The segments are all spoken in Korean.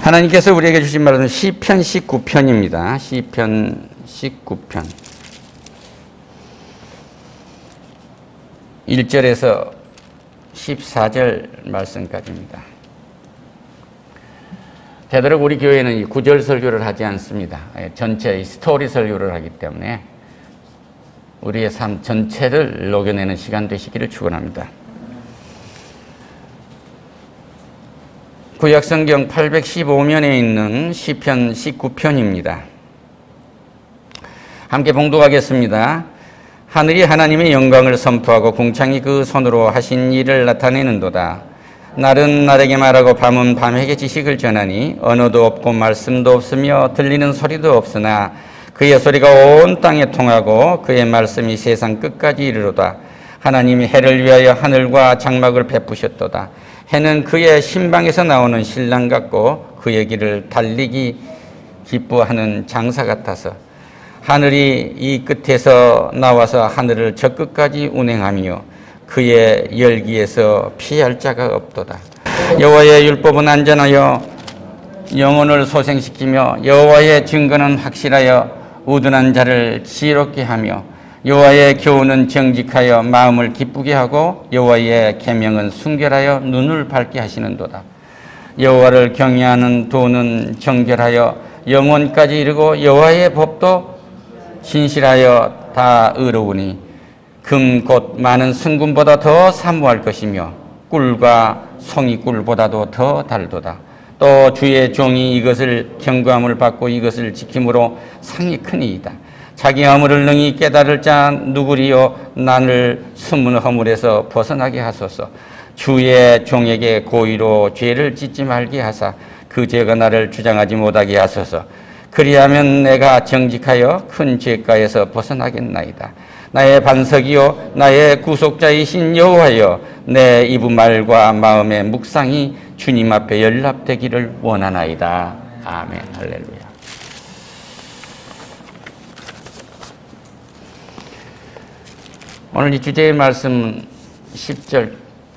하나님께서 우리에게 주신 말은 시편 19편입니다. 시편 19편 1절에서 14절 말씀까지입니다. 되도록 우리 교회는 9절 설교를 하지 않습니다. 전체 스토리 설교를 하기 때문에 우리의 삶 전체를 녹여내는 시간 되시기를 축원합니다. 구약성경 815면에 있는 시편 19편입니다. 함께 봉독하겠습니다. 하늘이 하나님의 영광을 선포하고 궁창이 그 손으로 하신 일을 나타내는도다. 날은 날에게 말하고 밤은 밤에게 지식을 전하니 언어도 없고 말씀도 없으며 들리는 소리도 없으나 그의 소리가 온 땅에 통하고 그의 말씀이 세상 끝까지 이르로다. 하나님이 해를 위하여 하늘과 장막을 베푸셨도다. 해는 그의 신방에서 나오는 신랑 같고 그의 길을 달리기 기뻐하는 장사 같아서 하늘이 이 끝에서 나와서 하늘을 저 끝까지 운행하며 그의 열기에서 피할 자가 없도다. 여호와의 율법은 안전하여 영혼을 소생시키며 여호와의 증거는 확실하여 우둔한 자를 지혜롭게 하며 여호와의 교훈은 정직하여 마음을 기쁘게 하고 여호와의 계명은 순결하여 눈을 밝게 하시는도다. 여호와를 경외하는 도는 정결하여 영혼까지 이르고 여호와의 법도 신실하여 다 의로우니 금 곧 많은 순금보다 더 사모할 것이며 꿀과 송이꿀보다도 더 달도다. 또 주의 종이 이것을 경고함을 받고 이것을 지킴으로 상이 크니이다. 자기 허물을 능히 깨달을 자 누구리요? 나를 숨은 허물에서 벗어나게 하소서. 주의 종에게 고의로 죄를 짓지 말게 하사 그 죄가 나를 주장하지 못하게 하소서. 그리하면 내가 정직하여 큰 죄가에서 벗어나겠나이다. 나의 반석이요 나의 구속자이신 여호와여, 내 입의 말과 마음의 묵상이 주님 앞에 연락되기를 원하나이다. 아멘. 할렐루야. 오늘 이 주제의 말씀은 10절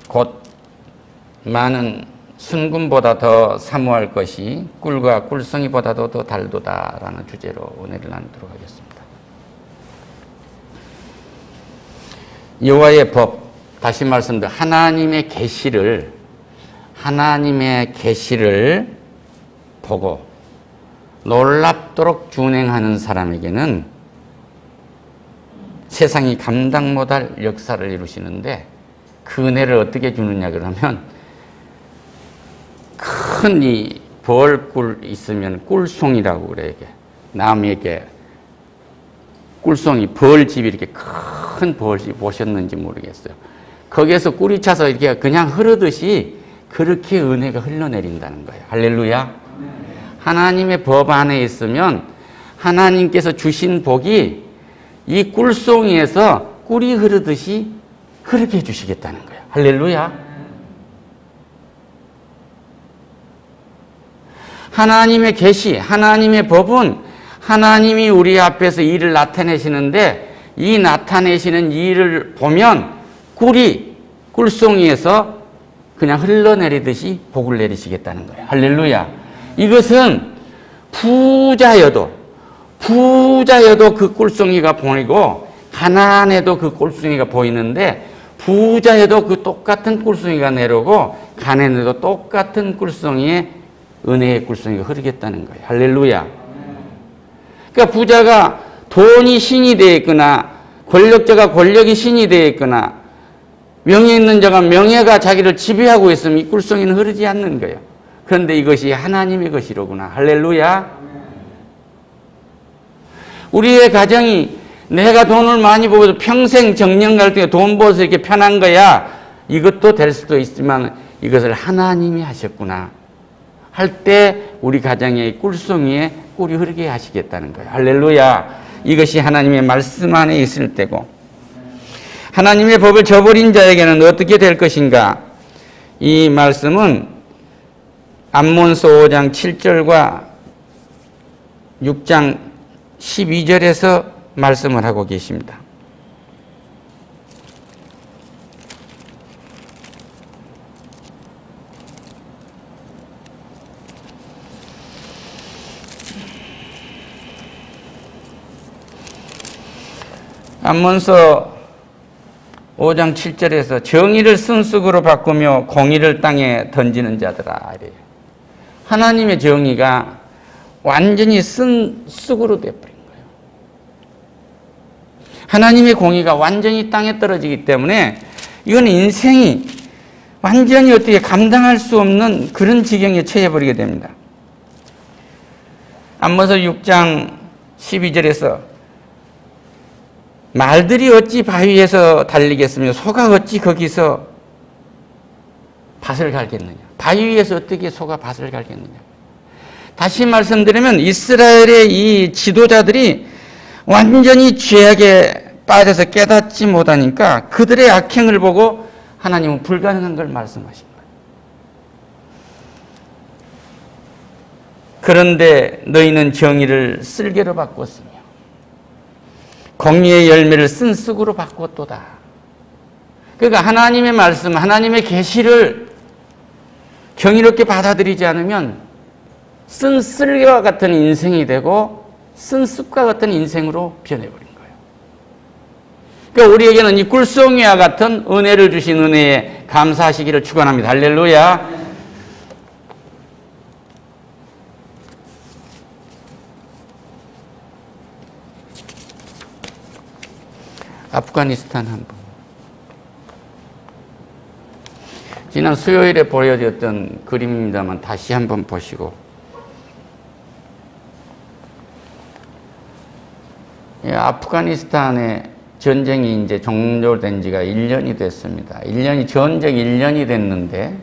곧 많은 순금보다 더 사모할 것이 꿀과 꿀송이보다도 더 달도다 라는 주제로 은혜를 나누도록 하겠습니다. 여호와의 법, 다시 말씀드려 하나님의 계시를 보고 놀랍도록 준행하는 사람에게는 세상이 감당 못할 역사를 이루시는데 그 은혜를 어떻게 주느냐 그러면 큰 이 벌꿀 있으면 꿀송이라고 그래요. 이게 남에게 꿀송이 벌집이 이렇게 큰 벌집 보셨는지 모르겠어요. 거기에서 꿀이 차서 이렇게 그냥 흐르듯이 그렇게 은혜가 흘러내린다는 거예요. 할렐루야. 하나님의 법 안에 있으면 하나님께서 주신 복이 이 꿀송이에서 꿀이 흐르듯이 그렇게 해주시겠다는 거예요. 할렐루야. 하나님의 계시, 하나님의 법은 하나님이 우리 앞에서 일을 나타내시는데 이 나타내시는 일을 보면 꿀송이에서 그냥 흘러내리듯이 복을 내리시겠다는 거예요. 할렐루야. 이것은 부자여도 그 꿀송이가 보이고 가난해도 그 꿀송이가 보이는데 부자여도 그 똑같은 꿀송이가 내려오고 가난해도 똑같은 꿀송이에 은혜의 꿀송이가 흐르겠다는 거예요. 할렐루야. 그러니까 부자가 돈이 신이 되어 있거나 권력자가 권력이 신이 되어 있거나 명예 있는 자가 명예가 자기를 지배하고 있으면 이 꿀송이는 흐르지 않는 거예요. 그런데 이것이 하나님의 것이로구나. 할렐루야. 우리의 가정이 내가 돈을 많이 벌어서 평생 정년 갈등에 돈 벌어서 이렇게 편한 거야. 이것도 될 수도 있지만 이것을 하나님이 하셨구나 할 때 우리 가정의 꿀송이에 꿀이 흐르게 하시겠다는 거예요. 할렐루야. 이것이 하나님의 말씀 안에 있을 때고 하나님의 법을 저버린 자에게는 어떻게 될 것인가? 이 말씀은 암몬서 5장 7절과 6장 12절에서 말씀을 하고 계십니다. 잠언서 5장 7절에서 정의를 쓴쑥으로 바꾸며 공의를 땅에 던지는 자들아 이래요. 하나님의 정의가 완전히 쓴쑥으로 되어버린 거예요. 하나님의 공의가 완전히 땅에 떨어지기 때문에 이건 인생이 완전히 어떻게 감당할 수 없는 그런 지경에 처해버리게 됩니다. 잠언서 6장 12절에서 말들이 어찌 바위에서 달리겠으며 소가 어찌 거기서 밭을 갈겠느냐. 바위 위에서 어떻게 소가 밭을 갈겠느냐. 다시 말씀드리면 이스라엘의 이 지도자들이 완전히 죄악에 빠져서 깨닫지 못하니까 그들의 악행을 보고 하나님은 불가능한 걸 말씀하신 거예요. 그런데 너희는 정의를 쓸개로 바꿨으며 공의의 열매를 쓴쑥으로 바꿨도다. 그러니까 하나님의 말씀, 하나님의 계시를 경이롭게 받아들이지 않으면 쓴 쓸개와 같은 인생이 되고 쓴 쑥과 같은 인생으로 변해버린 거예요. 그러니까 우리에게는 이 꿀송이와 같은 은혜를 주신 은혜에 감사하시기를 축원합니다. 할렐루야. 아프가니스탄 한번. 지난 수요일에 보여줬던 그림입니다만 다시 한번 보시고. 아프가니스탄의 전쟁이 이제 종료된 지가 1년이 됐습니다. 전쟁 1년이 됐는데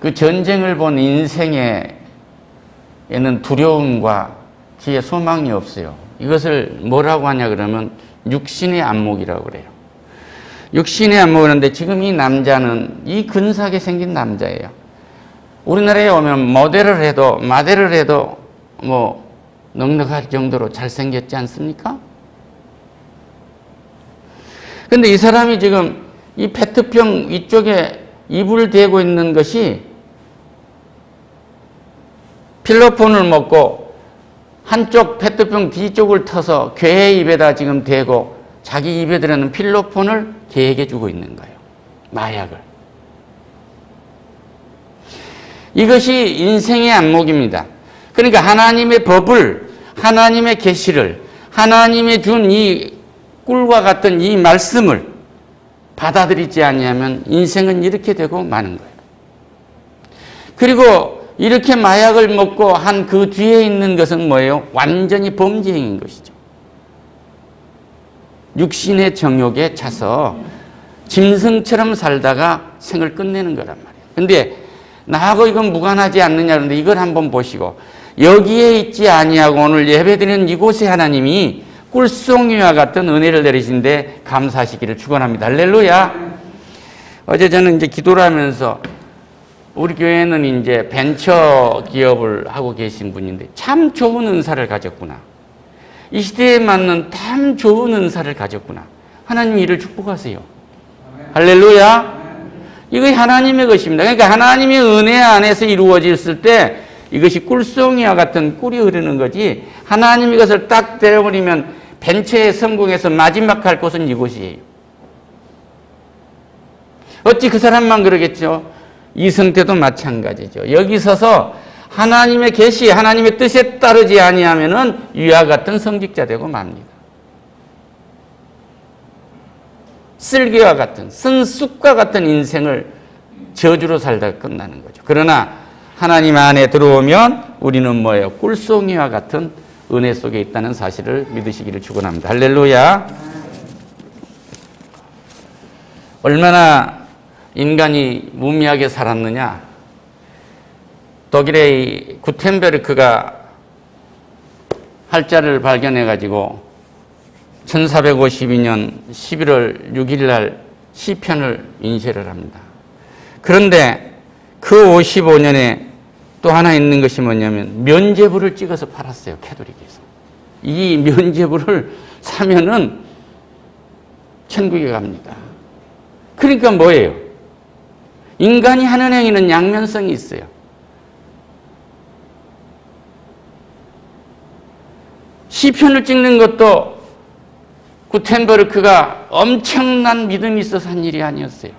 그 전쟁을 본 인생에는 두려움과 뒤에 소망이 없어요. 이것을 뭐라고 하냐 그러면 육신의 안목이라고 그래요. 육신의 안목이라는데 지금 이 남자는 이 근사하게 생긴 남자예요. 우리나라에 오면 모델을 해도 뭐 넉넉할 정도로 잘생겼지 않습니까? 근데 이 사람이 지금 이 페트병 이쪽에 이불을 대고 있는 것이 필로폰을 먹고 한쪽 페트병 뒤쪽을 터서 괴의 입에다 지금 대고 자기 입에 들어있는 필로폰을 개에게 주고 있는 거예요. 마약을. 이것이 인생의 안목입니다. 그러니까 하나님의 법을, 하나님의 계시를, 하나님의 준 이 꿀과 같은 이 말씀을 받아들이지 아니하면 인생은 이렇게 되고 마는 거예요. 그리고 이렇게 마약을 먹고 한 그 뒤에 있는 것은 뭐예요? 완전히 범죄인 것이죠. 육신의 정욕에 차서 짐승처럼 살다가 생을 끝내는 거란 말이에요. 근데 나하고 이건 무관하지 않느냐 그런데 이걸 한번 보시고 여기에 있지 아니하고 오늘 예배드리는 이곳에 하나님이 꿀송이와 같은 은혜를 내리신데 감사하시기를 축원합니다. 할렐루야. 어제 저는 이제 기도를 하면서 우리 교회는 이제 벤처 기업을 하고 계신 분인데 참 좋은 은사를 가졌구나. 이 시대에 맞는 참 좋은 은사를 가졌구나. 하나님이 이를 축복하세요. 할렐루야. 이거 하나님의 것입니다. 그러니까 하나님의 은혜 안에서 이루어졌을 때 이것이 꿀송이와 같은 꿀이 흐르는 거지 하나님이 이것을 딱 때려버리면 벤처에 성공해서 마지막 갈 곳은 이곳이에요. 어찌 그 사람만 그러겠죠? 이성태도 마찬가지죠. 여기 서서 하나님의 계시, 하나님의 뜻에 따르지 아니하면은 위와 같은 성직자 되고 맙니다. 쓸개와 같은, 쓴 쑥과 같은 인생을 저주로 살다가 끝나는 거죠. 그러나 하나님 안에 들어오면 우리는 뭐예요? 꿀송이와 같은 은혜 속에 있다는 사실을 믿으시기를 축원합니다. 할렐루야. 얼마나 인간이 무미하게 살았느냐. 독일의 구텐베르크가 활자를 발견해가지고 1452년 11월 6일 날 시편을 인쇄를 합니다. 그런데 그 55년에 또 하나 있는 것이 뭐냐면 면죄부를 찍어서 팔았어요. 캐톨릭에서. 이 면죄부를 사면은 천국에 갑니다. 그러니까 뭐예요? 인간이 하는 행위는 양면성이 있어요. 시편을 찍는 것도 구텐베르크가 엄청난 믿음이 있어서 한 일이 아니었어요.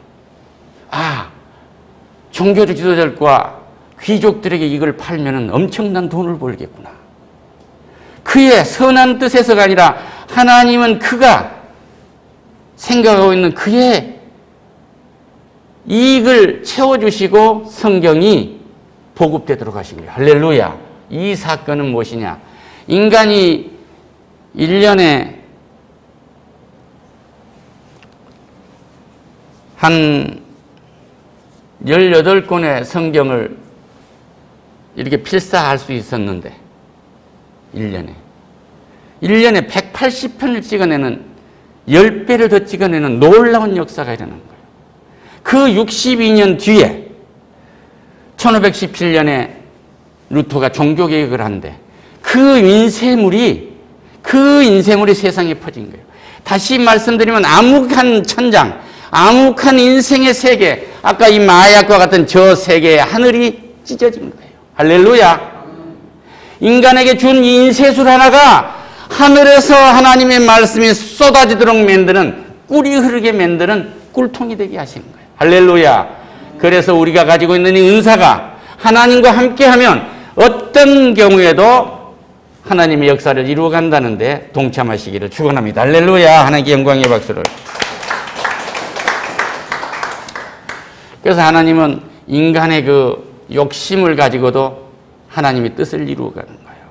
종교 지도자들과 귀족들에게 이걸 팔면 엄청난 돈을 벌겠구나. 그의 선한 뜻에서가 아니라 하나님은 그가 생각하고 있는 그의 이익을 채워주시고 성경이 보급되도록 하신 거예요. 할렐루야. 이 사건은 무엇이냐? 인간이 1년에 한 18권의 성경을 이렇게 필사할 수 있었는데 1년에 180편을 찍어내는 10배를 더 찍어내는 놀라운 역사가 일어난 거예요. 그 62년 뒤에 1517년에 루터가 종교개혁을 하는데 그 인쇄물이 세상에 퍼진 거예요. 다시 말씀드리면 암흑한 천장, 암흑한 인생의 세계, 아까 이 마약과 같은 저 세계의 하늘이 찢어진 거예요. 할렐루야. 인간에게 준 인쇄술 하나가 하늘에서 하나님의 말씀이 쏟아지도록 만드는, 꿀이 흐르게 만드는 꿀통이 되게 하시는 거예요. 할렐루야. 그래서 우리가 가지고 있는 이 은사가 하나님과 함께하면 어떤 경우에도 하나님의 역사를 이루어간다는데 동참하시기를 축원합니다. 할렐루야. 하나님께 영광의 박수를. 그래서 하나님은 인간의 그 욕심을 가지고도 하나님의 뜻을 이루어가는 거예요.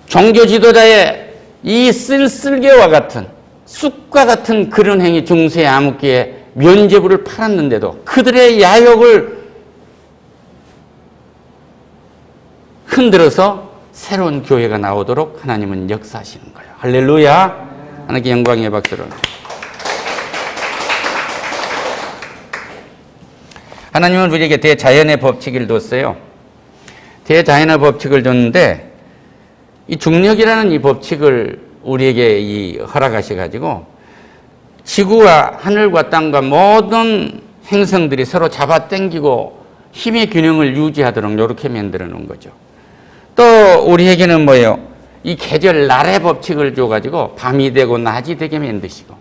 종교 지도자의 이 쓸쓸개와 같은 쑥과 같은 그런 행위, 중세 암흑기에 면죄부를 팔았는데도 그들의 야욕을 흔들어서 새로운 교회가 나오도록 하나님은 역사하시는 거예요. 할렐루야. 하나님께 영광의 박수를. 하나님은 우리에게 대자연의 법칙을 뒀어요. 대자연의 법칙을 줬는데 이 중력이라는 이 법칙을 우리에게 허락하셔가지고 지구와 하늘과 땅과 모든 행성들이 서로 잡아당기고 힘의 균형을 유지하도록 이렇게 만들어 놓은 거죠. 또 우리에게는 뭐예요? 이 계절 날의 법칙을 줘가지고 밤이 되고 낮이 되게 만드시고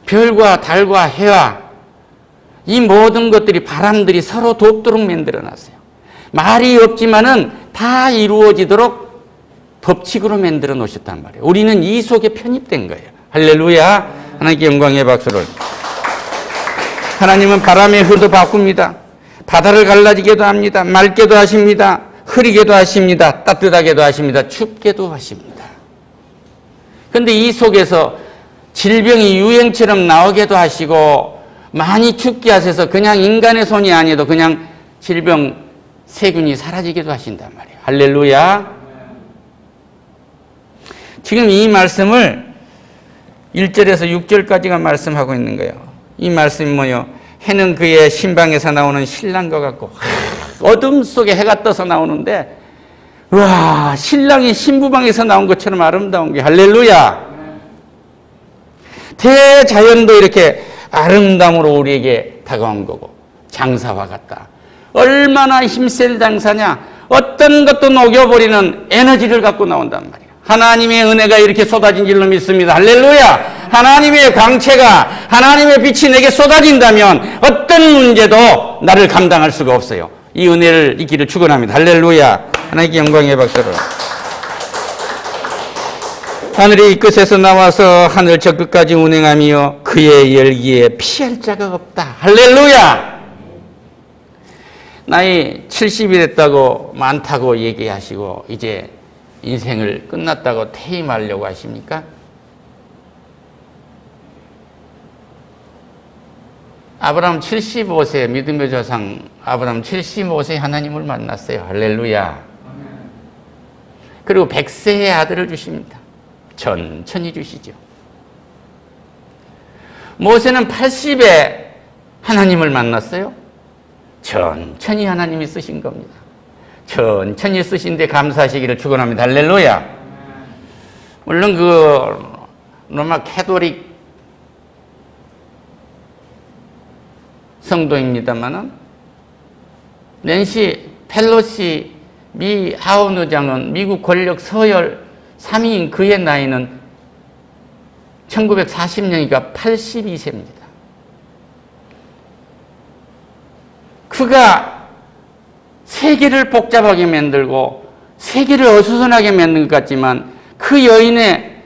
별과 달과 해와 이 모든 것들이 바람들이 서로 돕도록 만들어 놨어요. 말이 없지만은 다 이루어지도록 법칙으로 만들어 놓으셨단 말이에요. 우리는 이 속에 편입된 거예요. 할렐루야. 하나님께 영광의 박수를. 하나님은 바람의 흐도 바꿉니다. 바다를 갈라지게도 합니다. 맑게도 하십니다. 흐리게도 하십니다. 따뜻하게도 하십니다. 춥게도 하십니다. 그런데 이 속에서 질병이 유행처럼 나오게도 하시고 많이 춥게 하셔서 그냥 인간의 손이 아니어도 그냥 질병 세균이 사라지게도 하신단 말이에요. 할렐루야. 지금 이 말씀을 1절에서 6절까지가 말씀하고 있는 거예요. 이 말씀이 뭐예요? 해는 그의 신방에서 나오는 신랑과 같고 어둠 속에 해가 떠서 나오는데 와, 신랑이 신부방에서 나온 것처럼 아름다운 게 할렐루야. 대자연도 이렇게 아름다움으로 우리에게 다가온 거고 장사와 같다. 얼마나 힘센 장사냐. 어떤 것도 녹여버리는 에너지를 갖고 나온단 말이야. 하나님의 은혜가 이렇게 쏟아진 줄로 믿습니다. 할렐루야. 하나님의 광채가, 하나님의 빛이 내게 쏟아진다면 어떤 문제도 나를 감당할 수가 없어요. 이 은혜를 있기를 축원합니다. 할렐루야. 하나님께 영광의 박수를. 하늘의 이 끝에서 나와서 하늘 저 끝까지 운행하며 그의 열기에 피할 자가 없다. 할렐루야. 나이 70이 됐다고 많다고 얘기하시고 이제 인생을 끝났다고 퇴임하려고 하십니까? 아브라함 75세 믿음의 조상 아브라함 75세 하나님을 만났어요. 할렐루야. 그리고 100세의 아들을 주십니다. 천천히 주시죠. 모세는 80에 하나님을 만났어요. 천천히 하나님이 쓰신 겁니다. 천천히 쓰신데 감사하시기를 축원합니다. 할렐루야. 물론 그 로마 캐톨릭 성도입니다만은 낸시 펠로시 미 하원 의장은 미국 권력 서열 3위인 그의 나이는 1940년이니까 82세입니다. 그가 세계를 복잡하게 만들고 세계를 어수선하게 만든 것 같지만 그 여인의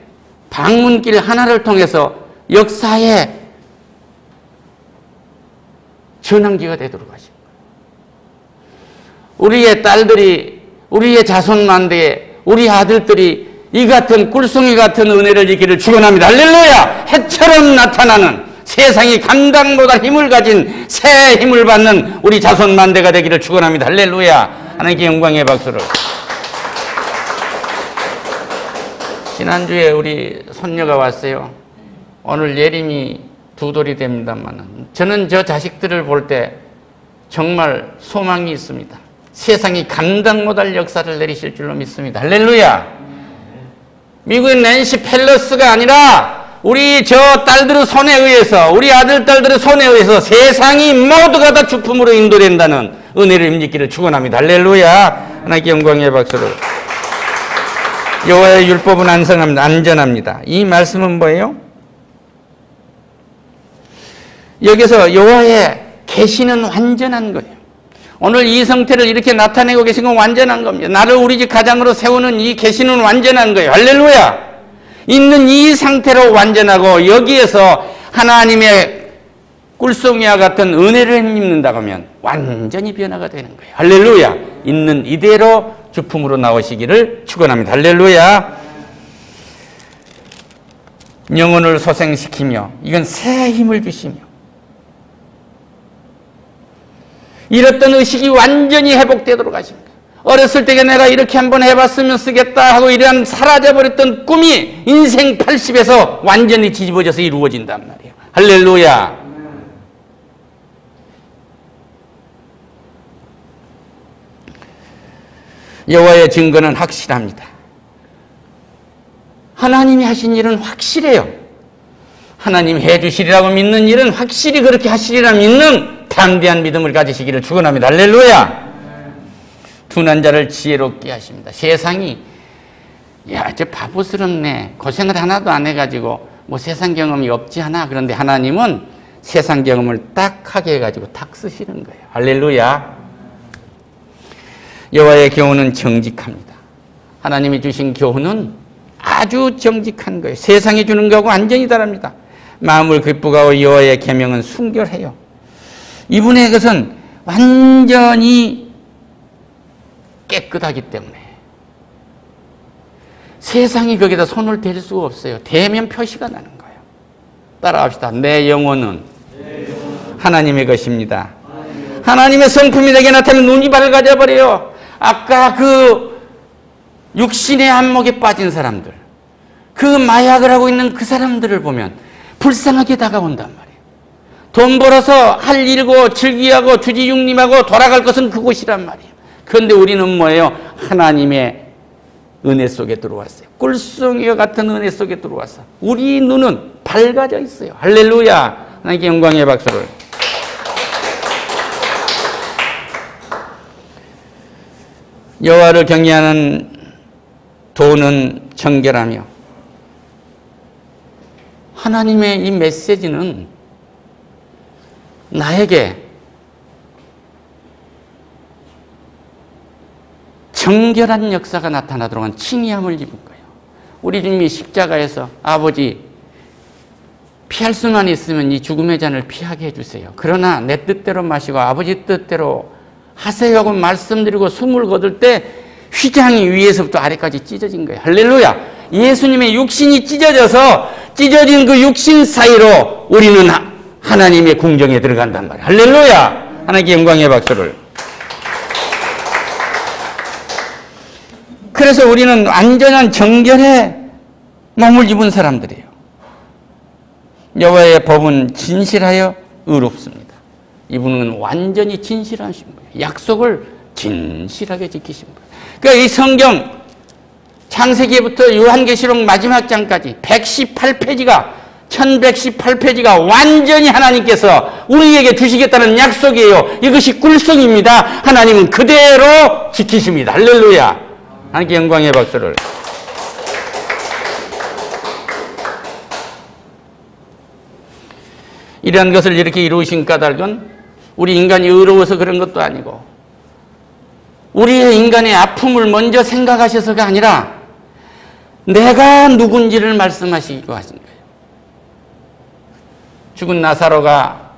방문길 하나를 통해서 역사의 전환기가 되도록 하신 거예요. 우리의 딸들이, 우리의 자손만대에 우리 아들들이 이 같은 꿀송이 같은 은혜를 있기를 축원합니다. 할렐루야! 해처럼 나타나는 세상이 감당 못할 힘을 가진 새 힘을 받는 우리 자손만대가 되기를 축원합니다. 할렐루야! 하나님께 영광의 박수를. 지난주에 우리 손녀가 왔어요. 오늘 예림이 2돌이 됩니다만 저는 저 자식들을 볼 때 정말 소망이 있습니다. 세상이 감당 못할 역사를 내리실 줄로 믿습니다. 할렐루야! 미국의 낸시 펠러스가 아니라 우리 저 딸들의 손에 의해서, 우리 아들, 딸들의 손에 의해서 세상이 모두가 다 주품으로 인도된다는 은혜를 입기를 축원합니다. 할렐루야! 하나님께 영광의 박수를. 여호와의 율법은 안전합니다. 이 말씀은 뭐예요? 여기서 여호와의 계시는 완전한 거예요. 오늘 이 성태를 이렇게 나타내고 계신 건 완전한 겁니다. 나를 우리 집 가장으로 세우는 이 계시는 완전한 거예요. 할렐루야! 있는 이 상태로 완전하고 여기에서 하나님의 꿀송이와 같은 은혜를 입는다고 하면 완전히 변화가 되는 거예요. 할렐루야! 있는 이대로 주품으로 나오시기를 축원합니다. 할렐루야! 영혼을 소생시키며 이건 새 힘을 주시며 잃었던 의식이 완전히 회복되도록 하십니다. 어렸을 때 내가 이렇게 한번 해봤으면 쓰겠다 하고 이런 사라져버렸던 꿈이 인생 80에서 완전히 뒤집어져서 이루어진단 말이에요. 할렐루야! 여호와의 증거는 확실합니다. 하나님이 하신 일은 확실해요. 하나님 해주시리라고 믿는 일은 확실히 그렇게 하시리라 믿는 담대한 믿음을 가지시기를 축원합니다. 할렐루야! 둔한 자를 지혜롭게 하십니다. 세상이 야, 저 바보스럽네. 고생을 하나도 안 해가지고 뭐 세상 경험이 없지 않아. 그런데 하나님은 세상 경험을 딱 하게 해가지고 탁 쓰시는 거예요. 할렐루야! 여호와의 교훈은 정직합니다. 하나님이 주신 교훈은 아주 정직한 거예요. 세상이 주는 거하고 완전히 다릅니다. 마음을 기쁘게 하고 여호와의 계명은 순결해요. 이분의 것은 완전히 깨끗하기 때문에 세상이 거기다 손을 댈 수가 없어요. 대면 표시가 나는 거예요. 따라합시다. 내 영혼은 하나님의 것입니다. 하나님의 성품이 내게 나타나면 눈이 밝아져 버려요. 아까 그 육신의 안목에 빠진 사람들, 그 마약을 하고 있는 그 사람들을 보면 불쌍하게 다가온단 말이에요. 돈 벌어서 할 일고 즐기하고 주지육림하고 돌아갈 것은 그곳이란 말이에요. 그런데 우리는 뭐예요? 하나님의 은혜 속에 들어왔어요. 꿀송이와 같은 은혜 속에 들어왔어. 우리 눈은 밝아져 있어요. 할렐루야! 하나님께 영광의 박수를. 여호와를 경외하는 도는 정결하며 하나님의 이 메시지는 나에게 정결한 역사가 나타나도록 한 칭의함을 입은 거예요. 우리 주님이 십자가에서 아버지 피할 수만 있으면 이 죽음의 잔을 피하게 해주세요. 그러나 내 뜻대로 마시고 아버지 뜻대로 하세요 하고 말씀드리고 숨을 거둘 때 휘장이 위에서부터 아래까지 찢어진 거예요. 할렐루야! 예수님의 육신이 찢어져서 찢어진 그 육신 사이로 우리는 하나님의 궁정에 들어간단 말이에요. 할렐루야! 하나님께 영광의 박수를. 그래서 우리는 완전한 정결의 몸을 입은 사람들이에요. 여호와의 법은 진실하여 의롭습니다. 이분은 완전히 진실하신 거예요. 약속을 진실하게 지키신 거예요. 그러니까 이 성경 창세기부터 요한계시록 마지막 장까지 118페이지가 1118페이지가 완전히 하나님께서 우리에게 주시겠다는 약속이에요. 이것이 꿀성입니다. 하나님은 그대로 지키십니다. 할렐루야. 하나님께 영광의 박수를. 이러한 것을 이렇게 이루신 까닭은 우리 인간이 의로워서 그런 것도 아니고 우리의 인간의 아픔을 먼저 생각하셔서가 아니라 내가 누군지를 말씀하시기로 하신 거예요. 죽은 나사로가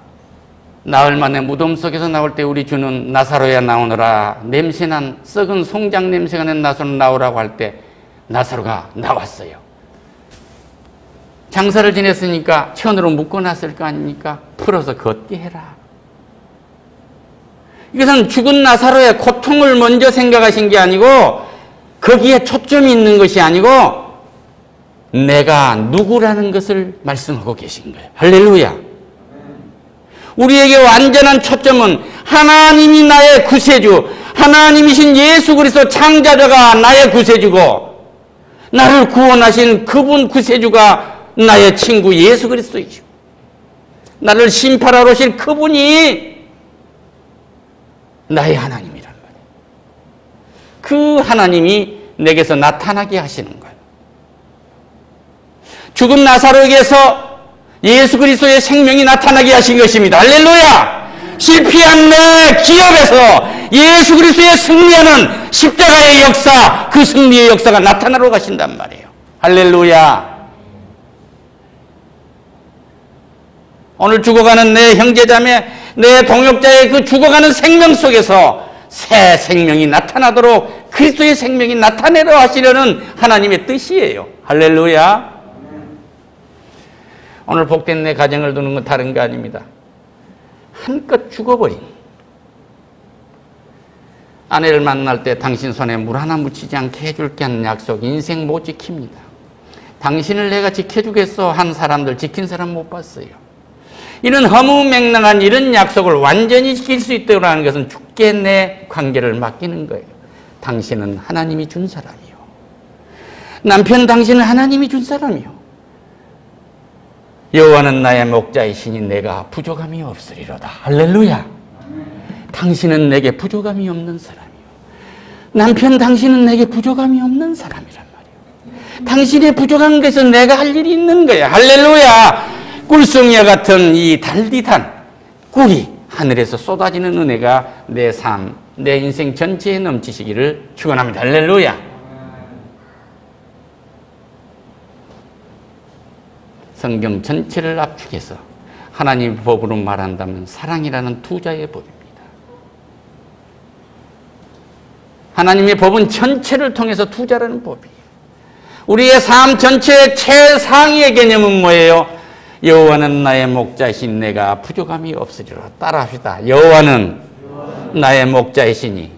나흘 만에 무덤 속에서 나올 때 우리 주는 나사로야 나오너라, 냄새난 썩은 송장 냄새가 난 나사로 나오라고 할 때 나사로가 나왔어요. 장사를 지냈으니까 천으로 묶어놨을 거 아닙니까? 풀어서 걷게 해라. 이것은 죽은 나사로의 고통을 먼저 생각하신 게 아니고 거기에 초점이 있는 것이 아니고 내가 누구라는 것을 말씀하고 계신 거예요. 할렐루야. 우리에게 완전한 초점은 하나님이 나의 구세주, 하나님이신 예수 그리스도 창자자가 나의 구세주고 나를 구원하신 그분 구세주가 나의 친구 예수 그리스도이죠. 나를 심판하러 오신 그분이 나의 하나님이란 말이에요. 그 하나님이 내게서 나타나게 하시는 거예요. 죽은 나사로에게서 예수 그리스도의 생명이 나타나게 하신 것입니다. 할렐루야! 실패한 내 기업에서 예수 그리스도의 승리하는 십자가의 역사, 그 승리의 역사가 나타나러 가신단 말이에요. 할렐루야! 오늘 죽어가는 내 형제자매, 내 동역자의 그 죽어가는 생명 속에서 새 생명이 나타나도록 그리스도의 생명이 나타내려 하시려는 하나님의 뜻이에요. 할렐루야. 오늘 복된 내 가정을 두는 건 다른 거 아닙니다. 한껏 죽어버린 아내를 만날 때 당신 손에 물 하나 묻히지 않게 해줄게 하는 약속 인생 못 지킵니다. 당신을 내가 지켜주겠어 한 사람들 지킨 사람 못 봤어요. 이런 허무맹랑한 이런 약속을 완전히 지킬 수 있도록 하는 것은 주께 내 관계를 맡기는 거예요. 당신은 하나님이 준 사람이요. 남편 당신은 하나님이 준 사람이요. 여호와는 나의 목자이시니 내가 부족함이 없으리로다. 할렐루야. 당신은 내게 부족함이 없는 사람이요. 남편 당신은 내게 부족함이 없는 사람이란 말이에요. 당신의 부족한 것에서 내가 할 일이 있는 거야. 할렐루야. 꿀송이와 같은 이 달디단 꿀이 하늘에서 쏟아지는 은혜가 내 삶, 내 인생 전체에 넘치시기를 축원합니다. 할렐루야. 성경 전체를 압축해서 하나님 법으로 말한다면 사랑이라는 투자의 법입니다. 하나님의 법은 전체를 통해서 투자라는 법이에요. 우리의 삶 전체의 최상위의 개념은 뭐예요? 여호와는 나의 목자이신 내가 부족함이 없으리라. 따라합시다. 여호와는 나의 목자이시니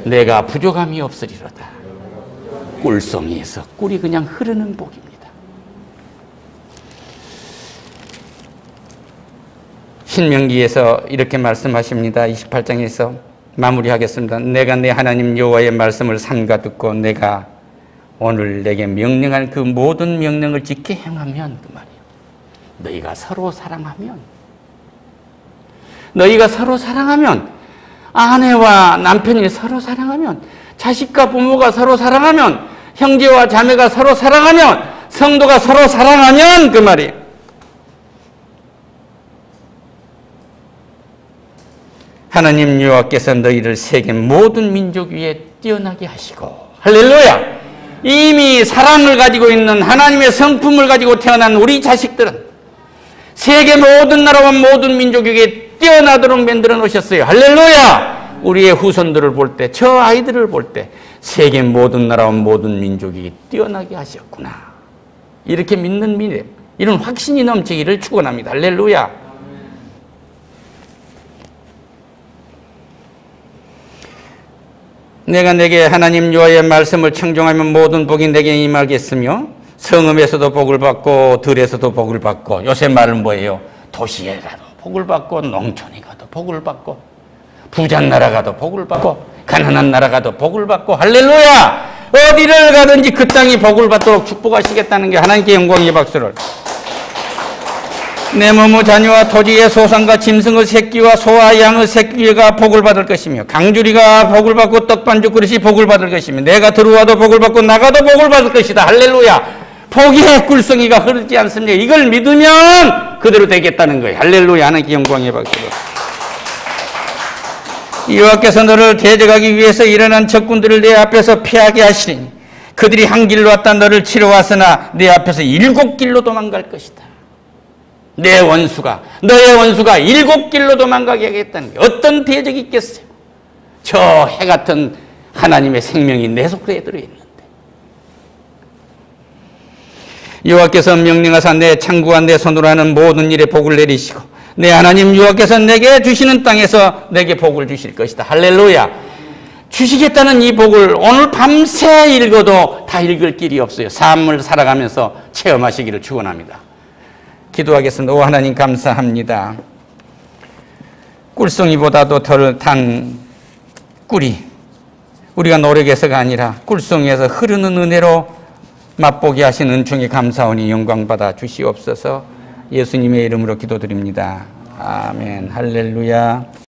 내가 부족함이 없으리로다. 꿀송이에서 꿀이 그냥 흐르는 복입니다. 신명기에서 이렇게 말씀하십니다. 28장에서 마무리하겠습니다. 내가 내 하나님 여호와의 말씀을 삼가 듣고 내가 오늘 내게 명령할 그 모든 명령을 지켜 행하면 그 말이에요. 너희가 서로 사랑하면 아내와 남편이 서로 사랑하면 자식과 부모가 서로 사랑하면 형제와 자매가 서로 사랑하면 성도가 서로 사랑하면 그 말이에요. 하나님 여호와께서 너희를 세계 모든 민족 위에 뛰어나게 하시고 할렐루야. 이미 사랑을 가지고 있는 하나님의 성품을 가지고 태어난 우리 자식들은 세계 모든 나라와 모든 민족 위에 뛰어나도록 만들어 놓으셨어요. 할렐루야. 우리의 후손들을 볼 때, 저 아이들을 볼 때 세계 모든 나라와 모든 민족이 뛰어나게 하셨구나. 이렇게 믿는 미래, 이런 확신이 넘치기를 축원합니다. 할렐루야. 내가 내게 하나님 여호와의 말씀을 청종하면 모든 복이 내게 임하겠으며 성읍에서도 복을 받고 들에서도 복을 받고 요새 말은 뭐예요? 도시에 가도 복을 받고 농촌에 가도 복을 받고 부잔 나라 가도 복을 받고 가난한 나라 가도 복을 받고 할렐루야. 어디를 가든지 그 땅이 복을 받도록 축복하시겠다는 게 하나님께 영광의 박수를. 내 몸의 자녀와 토지의 소산과 짐승의 새끼와 소와 양의 새끼가 복을 받을 것이며 강주리가 복을 받고 떡반죽 그릇이 복을 받을 것이며 내가 들어와도 복을 받고 나가도 복을 받을 것이다. 할렐루야. 복의 꿀성이가 흐르지 않습니까? 이걸 믿으면 그대로 되겠다는 거예요. 할렐루야. 하나님께 영광의 박수로. 여호와께서 너를 대적하기 위해서 일어난 적군들을 내 앞에서 피하게 하시니 그들이 한 길로 왔다 너를 치러 왔으나 내 앞에서 7길로 도망갈 것이다. 내 원수가, 너의 원수가 7길로 도망가게 하겠다는 게 어떤 대적이 있겠어요? 저 해 같은 하나님의 생명이 내 속에 들어있는데. 여호와께서 명령하사 내 창구와 내 손으로 하는 모든 일에 복을 내리시고 내 하나님 여호와께서 내게 주시는 땅에서 내게 복을 주실 것이다. 할렐루야. 주시겠다는 이 복을 오늘 밤새 읽어도 다 읽을 길이 없어요. 삶을 살아가면서 체험하시기를 축원합니다. 기도하겠습니다. 오 하나님 감사합니다. 꿀송이보다도 덜 단 꿀이 우리가 노력해서가 아니라 꿀송이에서 흐르는 은혜로 맛보게 하신 은총에 감사하니 영광받아 주시옵소서. 예수님의 이름으로 기도드립니다. 아멘. 할렐루야.